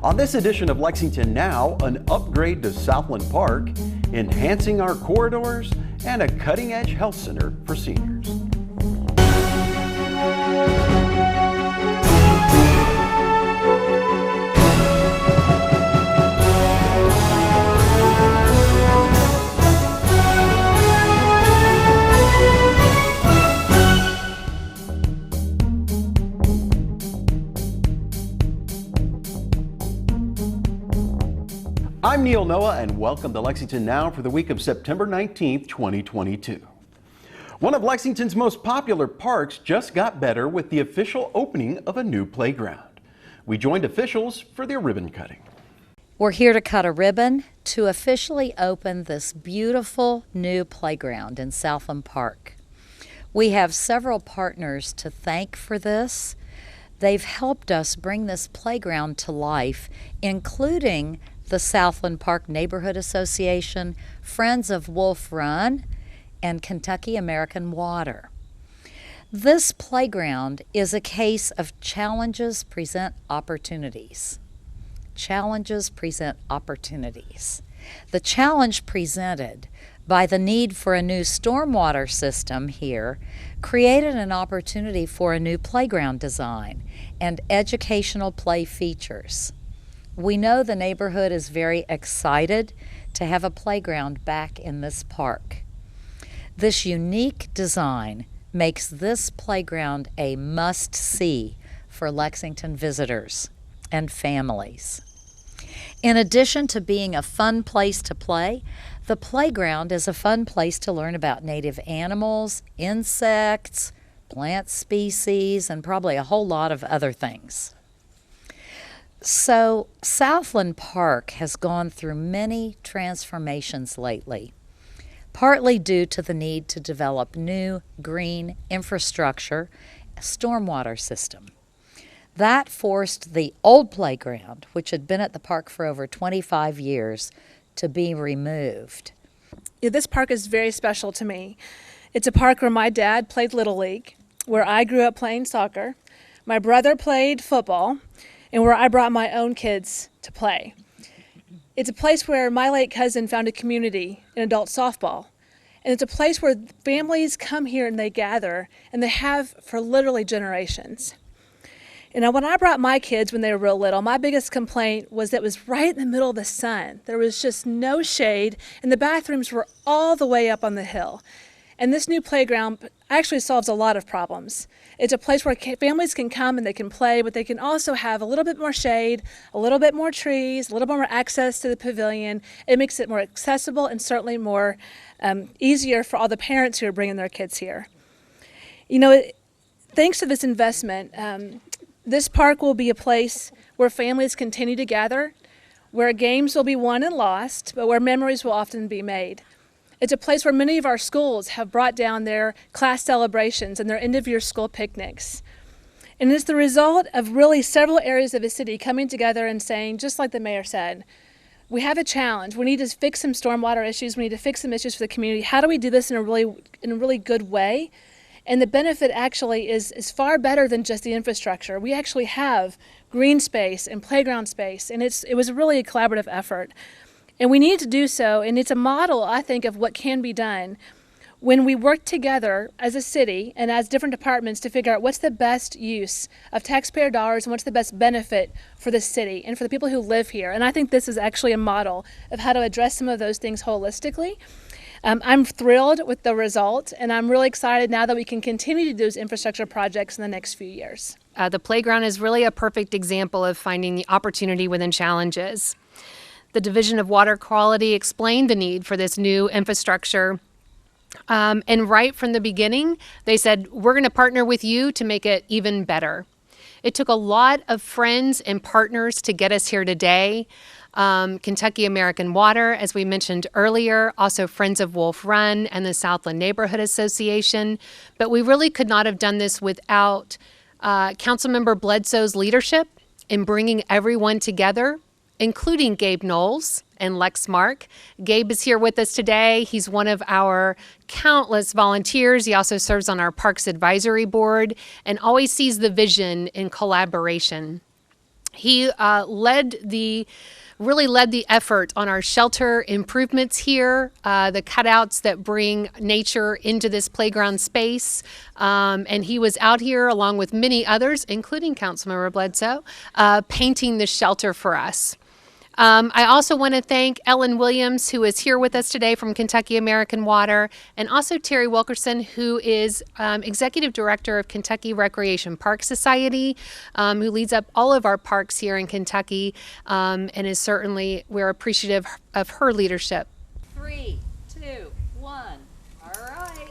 On this edition of Lexington Now, an upgrade to Southland Park, enhancing our corridors, and a cutting-edge health center for seniors. I'm Neil Noah, and welcome to Lexington Now for the week of September 19th, 2022. One of Lexington's most popular parks just got better with the official opening of a new playground. We joined officials for their ribbon cutting. We're here to cut a ribbon to officially open this beautiful new playground in Southland Park. We have several partners to thank for this. They've helped us bring this playground to life, including the Southland Park Neighborhood Association, Friends of Wolf Run, and Kentucky American Water. This playground is a case of challenges present opportunities. Challenges present opportunities. The challenge presented by the need for a new stormwater system here created an opportunity for a new playground design and educational play features. We know the neighborhood is very excited to have a playground back in this park. This unique design makes this playground a must-see for Lexington visitors and families. In addition to being a fun place to play, the playground is a fun place to learn about native animals, insects, plant species, and probably a whole lot of other things. So, Southland Park has gone through many transformations lately, partly due to the need to develop new green infrastructure, stormwater system. That forced the old playground, which had been at the park for over 25 years, to be removed. This park is very special to me. It's a park where my dad played Little League, where I grew up playing soccer, my brother played football, and where I brought my own kids to play. It's a place where my late cousin found a community in adult softball. And it's a place where families come here and they gather, and they have for literally generations. You know, when I brought my kids when they were real little, my biggest complaint was that it was right in the middle of the sun. There was just no shade, and the bathrooms were all the way up on the hill. And this new playground actually solves a lot of problems. It's a place where families can come and they can play, but they can also have a little bit more shade, a little bit more trees, a little more access to the pavilion. It makes it more accessible and certainly more easier for all the parents who are bringing their kids here. You know, thanks to this investment, this park will be a place where families continue to gather, where games will be won and lost, but where memories will often be made. It's a place where many of our schools have brought down their class celebrations and their end-of-year school picnics. And it's the result of really several areas of the city coming together and saying, just like the mayor said, we have a challenge. We need to fix some stormwater issues. We need to fix some issues for the community. How do we do this in a really good way? And the benefit actually is far better than just the infrastructure. We actually have green space and playground space, and it was really a collaborative effort. And we need to do so, and it's a model, I think, of what can be done when we work together as a city and as different departments to figure out what's the best use of taxpayer dollars and what's the best benefit for the city and for the people who live here. And I think this is actually a model of how to address some of those things holistically. I'm thrilled with the result, and I'm really excited now that we can continue to do those infrastructure projects in the next few years. The playground is really a perfect example of finding the opportunity within challenges. The Division of Water Quality explained the need for this new infrastructure. And right from the beginning, they said, we're going to partner with you to make it even better. It took a lot of friends and partners to get us here today. Kentucky American Water, as we mentioned earlier, also Friends of Wolf Run and the Southland Neighborhood Association. But we really could not have done this without Councilmember Bledsoe's leadership in bringing everyone together, including Gabe Knowles and Lex Mark. Gabe is here with us today. He's one of our countless volunteers. He also serves on our Parks Advisory Board and always sees the vision in collaboration. He really led the effort on our shelter improvements here, the cutouts that bring nature into this playground space. And he was out here along with many others, including Councilmember Bledsoe, painting the shelter for us. I also want to thank Ellen Williams, who is here with us today from Kentucky American Water, and also Terry Wilkerson, who is Executive Director of Kentucky Recreation Park Society, who leads up all of our parks here in Kentucky, and we're appreciative of her leadership. 3, 2, 1. All right.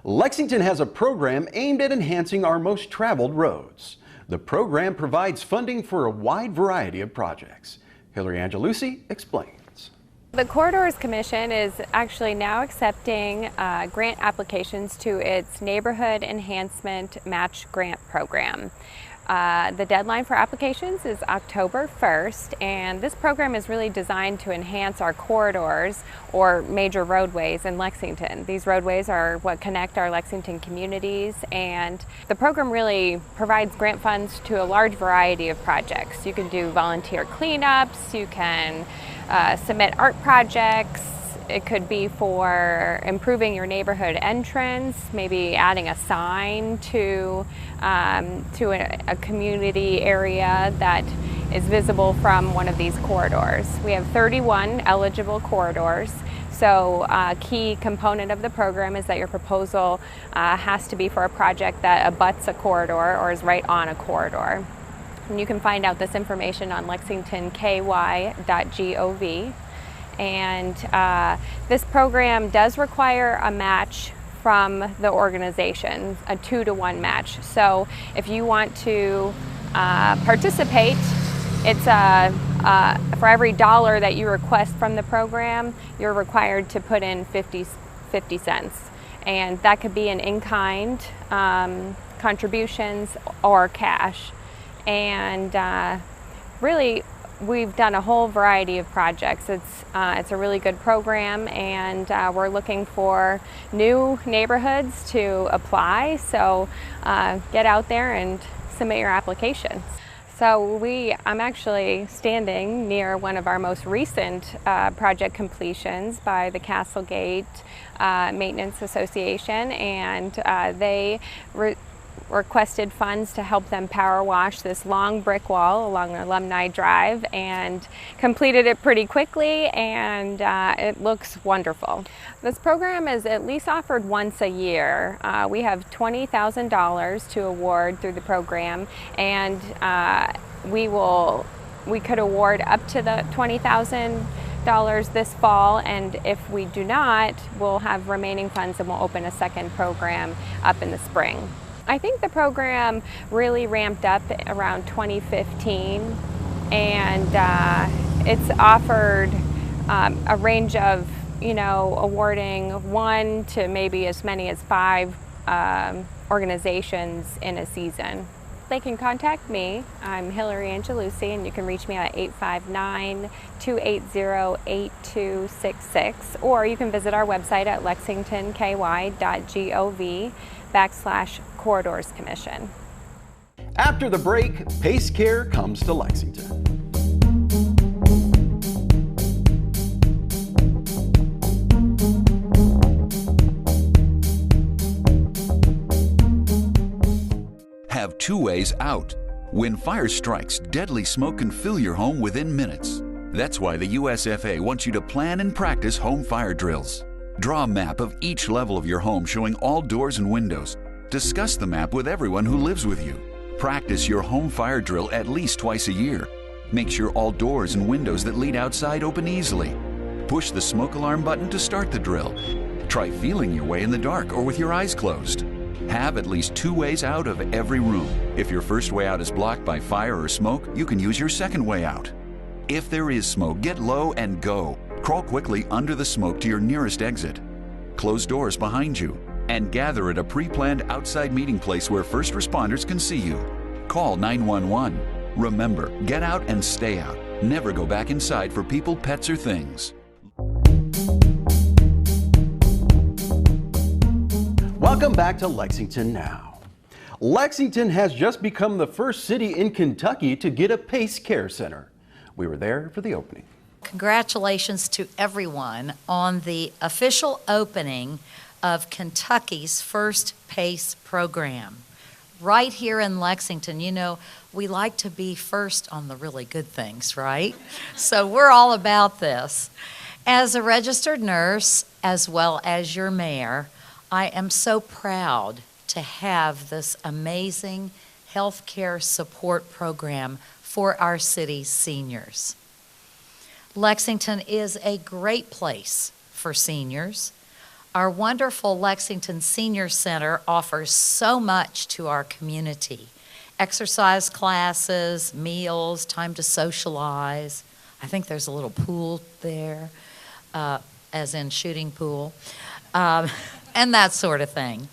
Lexington has a program aimed at enhancing our most traveled roads. The program provides funding for a wide variety of projects. Hillary Angelucci explains. The Corridors Commission is actually now accepting grant applications to its Neighborhood Enhancement Match Grant Program. The deadline for applications is October 1st, and this program is really designed to enhance our corridors or major roadways in Lexington. These roadways are what connect our Lexington communities, and the program really provides grant funds to a large variety of projects. You can do volunteer cleanups, you can submit art projects. It could be for improving your neighborhood entrance, maybe adding a sign to a community area that is visible from one of these corridors. We have 31 eligible corridors. So a key component of the program is that your proposal has to be for a project that abuts a corridor or is right on a corridor. And you can find out this information on lexingtonky.gov. And this program does require a match from the organization, a 2-to-1 match. So if you want to participate, it's for every dollar that you request from the program, you're required to put in 50 cents. And that could be an in-kind contributions or cash. And really, we've done a whole variety of projects. It's a really good program, and we're looking for new neighborhoods to apply. So get out there and submit your applications. So I'm actually standing near one of our most recent project completions by the Castlegate Maintenance Association, and they requested funds to help them power wash this long brick wall along Alumni Drive, and completed it pretty quickly, and it looks wonderful. This program is at least offered once a year. We have $20,000 to award through the program, and we could award up to the $20,000 this fall, and if we do not, we'll have remaining funds and we'll open a second program up in the spring. I think the program really ramped up around 2015, and it's offered a range of, awarding 1 to maybe as many as 5 organizations in a season. They can contact me. I'm Hillary Angelucci, and you can reach me at 859-280-8266, or you can visit our website at lexingtonky.gov/Corridors Commission. After the break, Pace Care comes to Lexington. Have 2 ways out. When fire strikes, deadly smoke can fill your home within minutes. That's why the USFA wants you to plan and practice home fire drills. Draw a map of each level of your home showing all doors and windows. Discuss the map with everyone who lives with you. Practice your home fire drill at least twice a year. Make sure all doors and windows that lead outside open easily. Push the smoke alarm button to start the drill. Try feeling your way in the dark or with your eyes closed. Have at least 2 ways out of every room. If your first way out is blocked by fire or smoke, you can use your second way out. If there is smoke, get low and go. Crawl quickly under the smoke to your nearest exit. Close doors behind you, and gather at a pre-planned outside meeting place where first responders can see you. Call 911. Remember, get out and stay out. Never go back inside for people, pets, or things. Welcome back to Lexington Now. Lexington has just become the first city in Kentucky to get a PACE care center. We were there for the opening. Congratulations to everyone on the official opening of Kentucky's first PACE program. Right here in Lexington, you know, we like to be first on the really good things, right? So we're all about this. As a registered nurse, as well as your mayor, I am so proud to have this amazing healthcare support program for our city's seniors. Lexington is a great place for seniors. Our wonderful Lexington Senior Center offers so much to our community. Exercise classes, meals, time to socialize. I think there's a little pool there, as in shooting pool, and that sort of thing.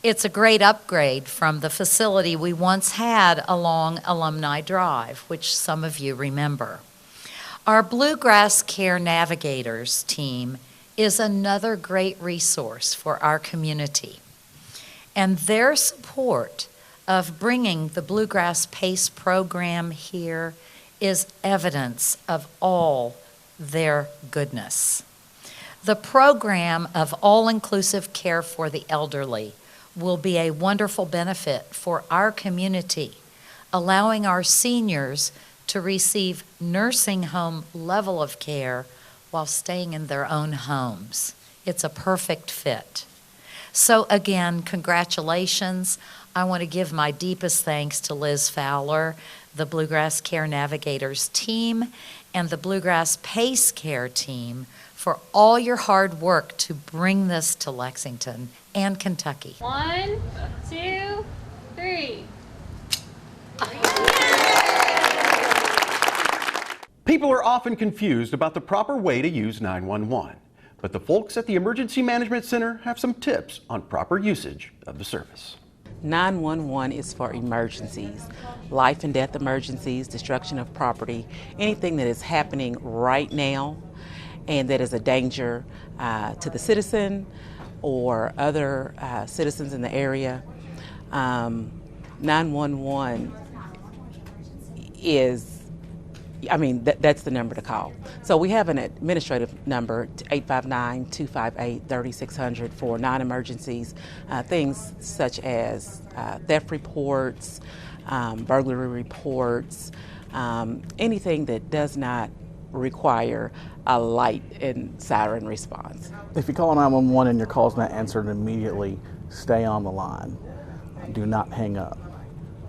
It's a great upgrade from the facility we once had along Alumni Drive, which some of you remember. Our Bluegrass Care Navigators team is another great resource for our community. And their support of bringing the Bluegrass PACE program here is evidence of all their goodness. The program of all-inclusive care for the elderly will be a wonderful benefit for our community, allowing our seniors to receive nursing home level of care while staying in their own homes. It's a perfect fit. So again, congratulations. I want to give my deepest thanks to Liz Fowler, the Bluegrass Care Navigators team, and the Bluegrass PACE Care team for all your hard work to bring this to Lexington and Kentucky. 1, 2, 3. People are often confused about the proper way to use 911, but the folks at the Emergency Management Center have some tips on proper usage of the service. 911 is for emergencies, life and death emergencies, destruction of property, anything that is happening right now and that is a danger to the citizen or other citizens in the area. 911 is, that's the number to call. So we have an administrative number, 859-258-3600 for non-emergencies, things such as theft reports, burglary reports, anything that does not require a light and siren response. If you call 911 and your call's not answered immediately, stay on the line. Do not hang up.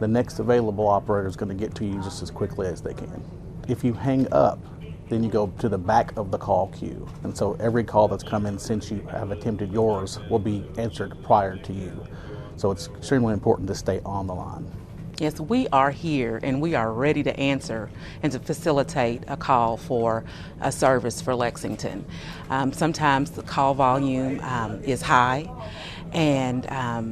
The next available operator is going to get to you just as quickly as they can. If you hang up, then you go to the back of the call queue. And so every call that's come in since you have attempted yours will be answered prior to you. So it's extremely important to stay on the line. Yes, we are here and we are ready to answer and to facilitate a call for a service for Lexington. Sometimes the call volume is high, and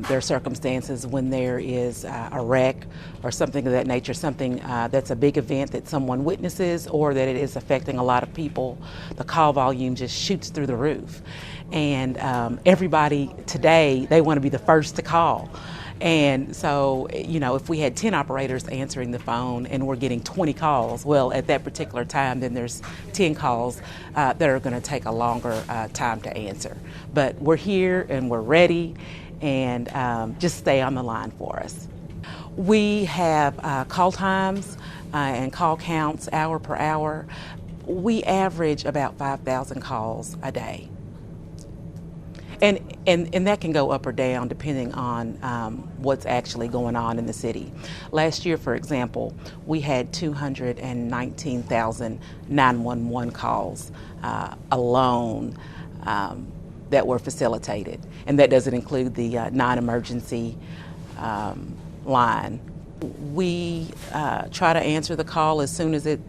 there are circumstances when there is a wreck or something of that nature, something that's a big event that someone witnesses or that it is affecting a lot of people. The call volume just shoots through the roof. And everybody today, they want to be the first to call. And so, if we had 10 operators answering the phone and we're getting 20 calls, well, at that particular time, then there's 10 calls that are going to take a longer time to answer. But we're here and we're ready, and just stay on the line for us. We have call times and call counts hour per hour. We average about 5,000 calls a day. And that can go up or down depending on what's actually going on in the city. Last year, for example, we had 219,000 911 calls alone that were facilitated. And that doesn't include the non-emergency line. We try to answer the call as soon as it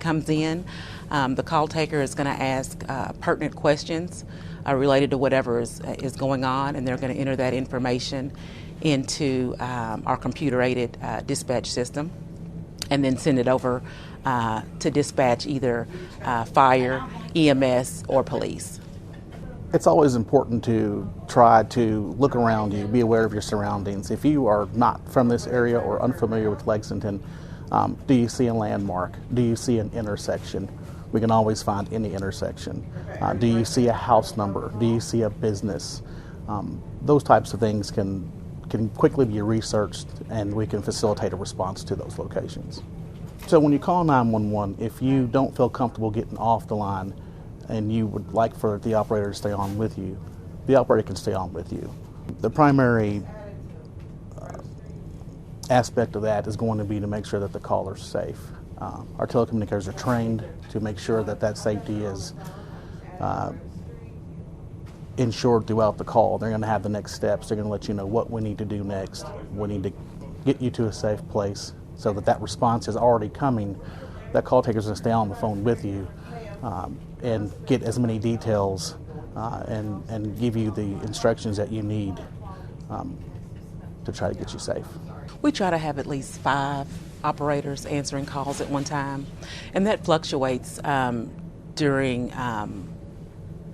comes in. The call taker is going to ask pertinent questions related to whatever is going on, and they're going to enter that information into our computer-aided dispatch system, and then send it over to dispatch either fire, EMS, or police. It's always important to try to look around you, be aware of your surroundings. If you are not from this area or unfamiliar with Lexington, do you see a landmark? Do you see an intersection? We can always find any intersection. Do you see a house number? Do you see a business? Those types of things can quickly be researched, and we can facilitate a response to those locations. So when you call 911, if you don't feel comfortable getting off the line and you would like for the operator to stay on with you, the operator can stay on with you. The primary aspect of that is going to be to make sure that the caller's safe. Our telecommunicators are trained to make sure that that safety is ensured throughout the call. They're going to have the next steps. They're going to let you know what we need to do next. We need to get you to a safe place so that that response is already coming. That call taker's going to stay on the phone with you and get as many details and give you the instructions that you need to try to get you safe. We try to have at least 5 operators answering calls at one time, and that fluctuates during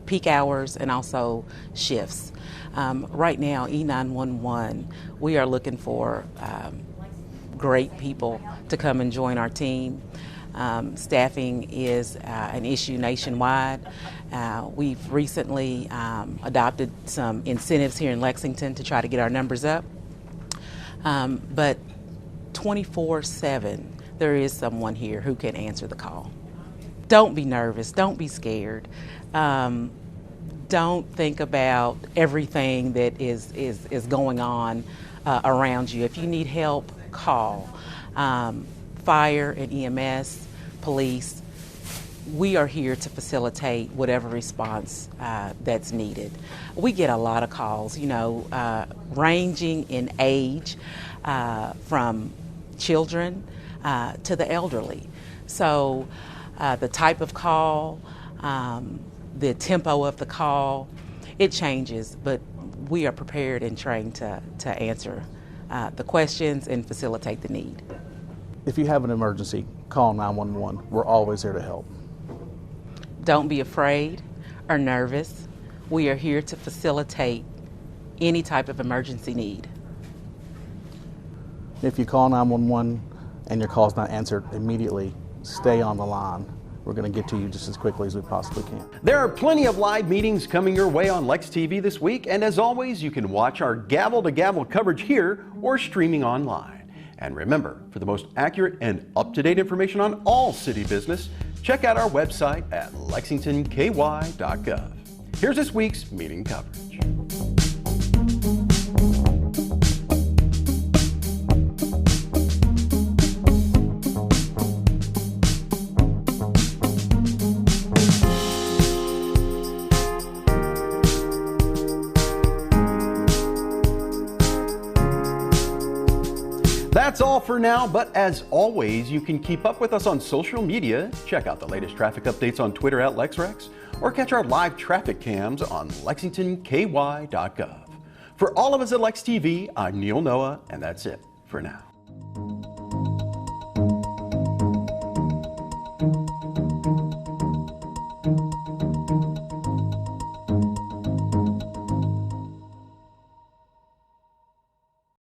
peak hours and also shifts. Right now, E911, we are looking for great people to come and join our team. Staffing is an issue nationwide. We've recently adopted some incentives here in Lexington to try to get our numbers up. But 24/7, there is someone here who can answer the call. Don't be nervous. Don't be scared. Don't think about everything that is going on around you. If you need help, call. Fire and EMS, police, we are here to facilitate whatever response that's needed. We get a lot of calls, ranging in age from children to the elderly. So the type of call, the tempo of the call, it changes, but we are prepared and trained to answer the questions and facilitate the need. If you have an emergency, call 911. We're always here to help. Don't be afraid or nervous. We are here to facilitate any type of emergency need. If you call 911 and your call's not answered immediately, stay on the line. We're going to get to you just as quickly as we possibly can. There are plenty of live meetings coming your way on Lex TV this week, and as always, you can watch our gavel-to-gavel coverage here or streaming online. And remember, for the most accurate and up-to-date information on all city business, check out our website at lexingtonky.gov. Here's this week's meeting coverage. That's all for now, but as always, you can keep up with us on social media, check out the latest traffic updates on Twitter at LexRex, or catch our live traffic cams on lexingtonky.gov. For all of us at Lex TV, I'm Neil Noah, and that's it for now.